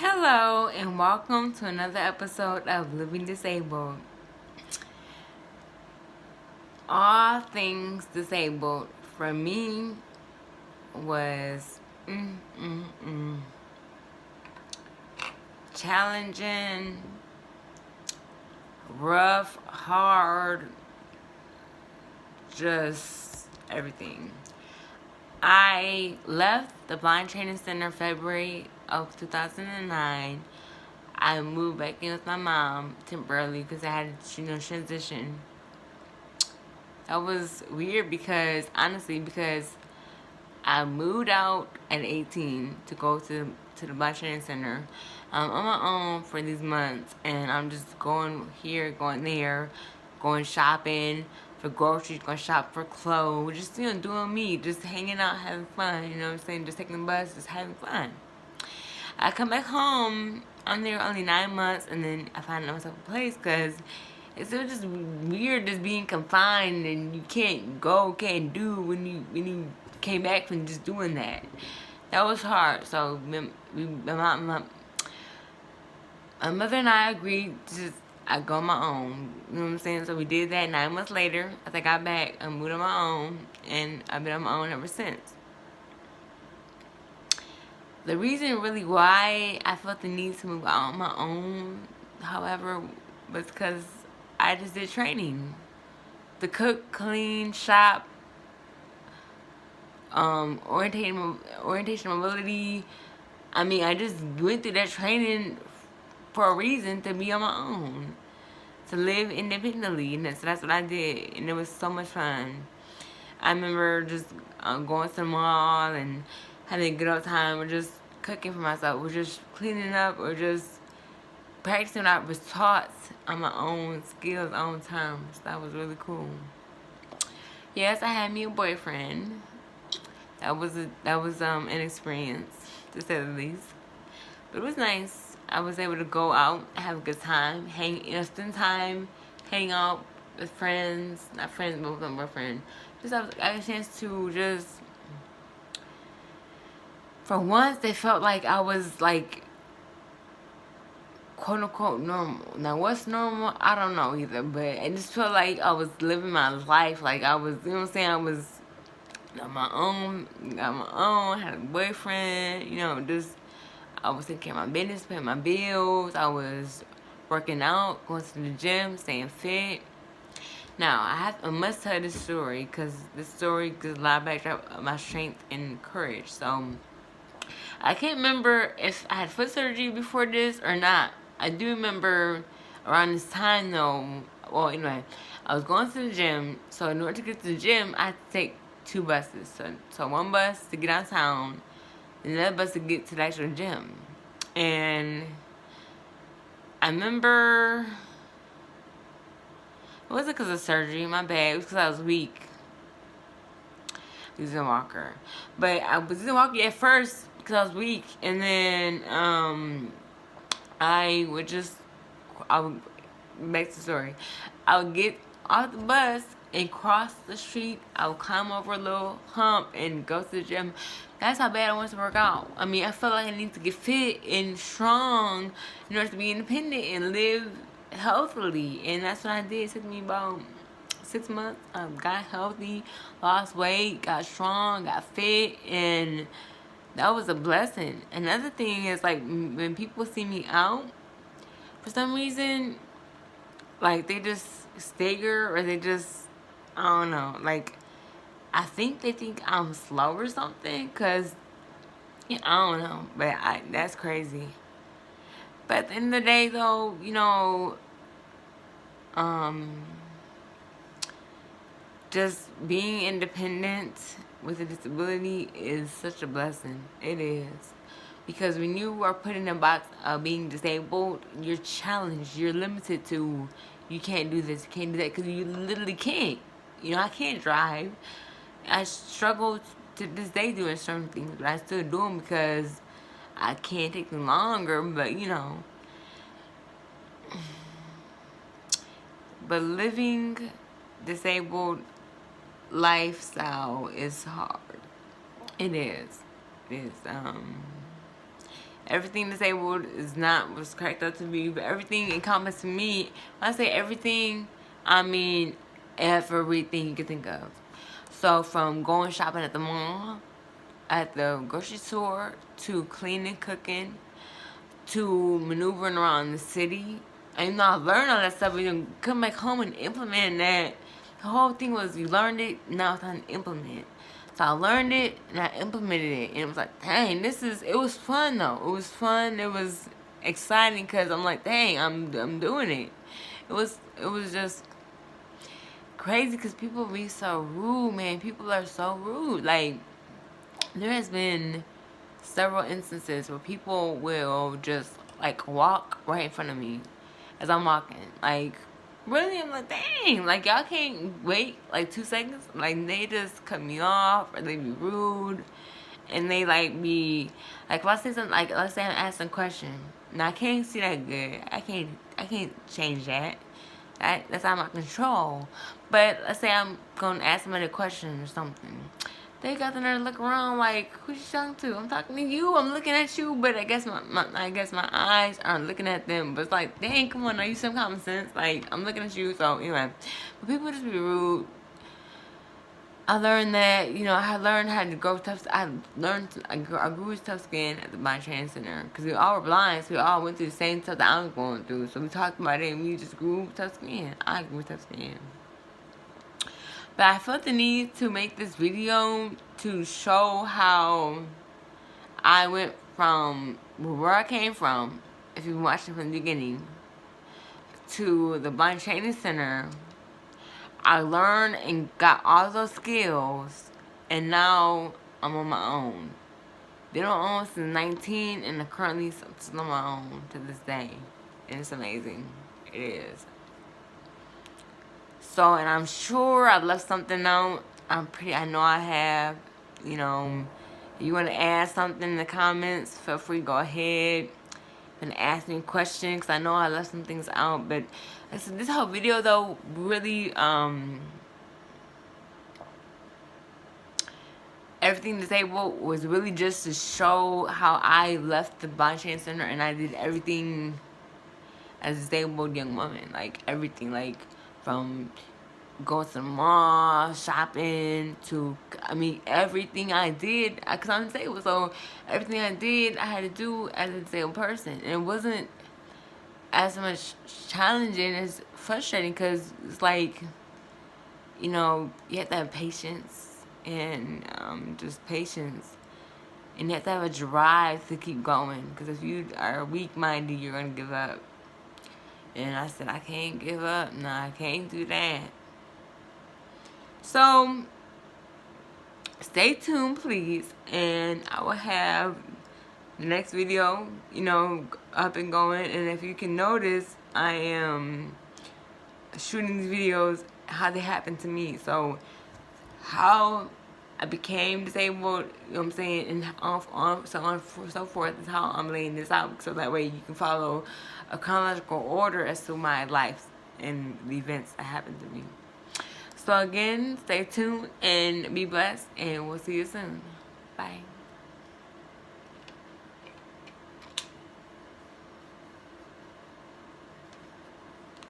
Hello and welcome to another episode of Living Disabled. All things disabled for me was challenging, rough, hard, just everything. I left the Blind Training Center February of 2009. I moved back in with my mom temporarily because I had to, transition. That was weird because I moved out at 18 to go to the Blind Training Center on my own for these months, and I'm just going here, going there, going shopping for groceries, going shop for clothes, just doing me, just hanging out, having fun. You know what I'm saying? Just taking the bus, just having fun. I come back home. I'm there only 9 months, and then I find myself a place because it's just weird just being confined and you can't go, can't do when you came back from just doing that. That was hard. So my mother and I agreed to just I go on my own. You know what I'm saying? So we did that. 9 months later, as I got back, I moved on my own, and I've been on my own ever since. The reason really why I felt the need to move out on my own, however, was because I just did training. The cook, clean, shop, orientation mobility. I mean, I just went through that training for a reason, to be on my own, to live independently, and that's what I did, and it was so much fun. I remember just going to the mall and having a good old time, or just cooking for myself, or just cleaning up, or just practicing what I was taught on my own skills, own terms. That was really cool. Yes, I had me a boyfriend. That was an experience, to say the least. But it was nice. I was able to go out, have a good time, spend time, hang out with friends, not friends, but with my boyfriend. I had a chance to just, for once, they felt like I was like, quote unquote, normal. Now, what's normal? I don't know either, but it just felt like I was living my life. Like I was, you know what I'm saying? I was on my own, had a boyfriend, just I was taking care of my business, paying my bills. I was working out, going to the gym, staying fit. Now, I must tell this story because this story gives a lot of backdrop of my strength and courage. So, I can't remember if I had foot surgery before this or not. I do remember around this time though, well, anyway, I was going to the gym. So, in order to get to the gym, I had to take 2 buses. So one bus to get downtown, and another bus to get to the actual gym. And I remember it wasn't because of surgery, my bad. It was because I was weak. Using a walker. But I was using a walker at first because I was weak. And then I would back to the story. I would get off the bus and cross the street. I would climb over a little hump and go to the gym. That's how bad I wanted to work out. I mean, I felt like I needed to get fit and strong in order to be independent and live healthily. And that's what I did. It took me about 6 months. I got healthy, lost weight, got strong, got fit, and that was a blessing. Another thing is, like, when people see me out, for some reason, like, they just stagger, or they just, I don't know, like, I think they think I'm slow or something, because, I don't know, but that's crazy. But at the end of the day, though, just being independent with a disability is such a blessing. It is. Because when you are put in a box of being disabled, you're challenged. You're limited to, you can't do this, you can't do that, because you literally can't. I can't drive. I struggle to this day doing certain things, but I still do them because I can't take them longer, but But living disabled lifestyle is hard. It is. It is. Everything disabled is not what's cracked up to be, but everything encompasses me. When I say everything, I mean everything you can think of. So from going shopping at the mall, at the grocery store, to cleaning, cooking, to maneuvering around the city. And I learned all that stuff, but you come back home and implement that. The whole thing was you learned it, now it's time to implement. So I learned it and I implemented it, and it was like, dang, it was fun though. It was fun. It was exciting because I'm like, dang, I'm doing it. It was just crazy because people be so rude, man. People are so rude. Like, there has been several instances where people will just like walk right in front of me as I'm walking. Like, really, I'm like, dang, like y'all can't wait like 2 seconds. Like, they just cut me off, or they be rude, and they like be like, if I say something, like let's say I'm asking a question, now I can't see that good. I can't change that. That's out of my control. But let's say I'm gonna ask somebody a question or something. They got the nerve to look around like, who you talking to? I'm talking to you. I'm looking at you, but I guess my eyes aren't looking at them. But it's like, dang, come on, are you some common sense? Like, I'm looking at you. So anyway, but people just be rude. I learned that, I learned how to grow tough. I grew with tough skin at the Body Training Center because we all were blind, so we all went through the same stuff that I was going through. So we talked about it, and we just grew with tough skin. I grew with tough skin. But I felt the need to make this video to show how I went from where I came from, if you've watched it from the beginning, to the Body Training Center. I learned and got all those skills, and now I'm on my own. Been on my own since 19, and I'm currently still on my own to this day. And it's amazing. It is. So, and I'm sure I left something out. I know I have. If you want to add something in the comments, feel free to go ahead and ask me a question, because I know I left some things out. But this whole video though, really, everything disabled was really just to show how I left the Body Training Center and I did everything as a disabled young woman. Like, everything, like from going to the mall, shopping, to, everything I did, because I'm disabled, so everything I did, I had to do as a disabled person. And it wasn't as much challenging as frustrating, because it's like, you have to have patience, and just patience. And you have to have a drive to keep going, because if you are weak-minded, you're going to give up. And I said, I can't give up. No, I can't do that. So, stay tuned, please, and I will have the next video, up and going. And if you can notice, I am shooting these videos how they happened to me. So, how I became disabled, what I'm saying, and so forth is how I'm laying this out, so that way you can follow a chronological order as to my life and the events that happened to me. So again, stay tuned and be blessed, and we'll see you soon. Bye.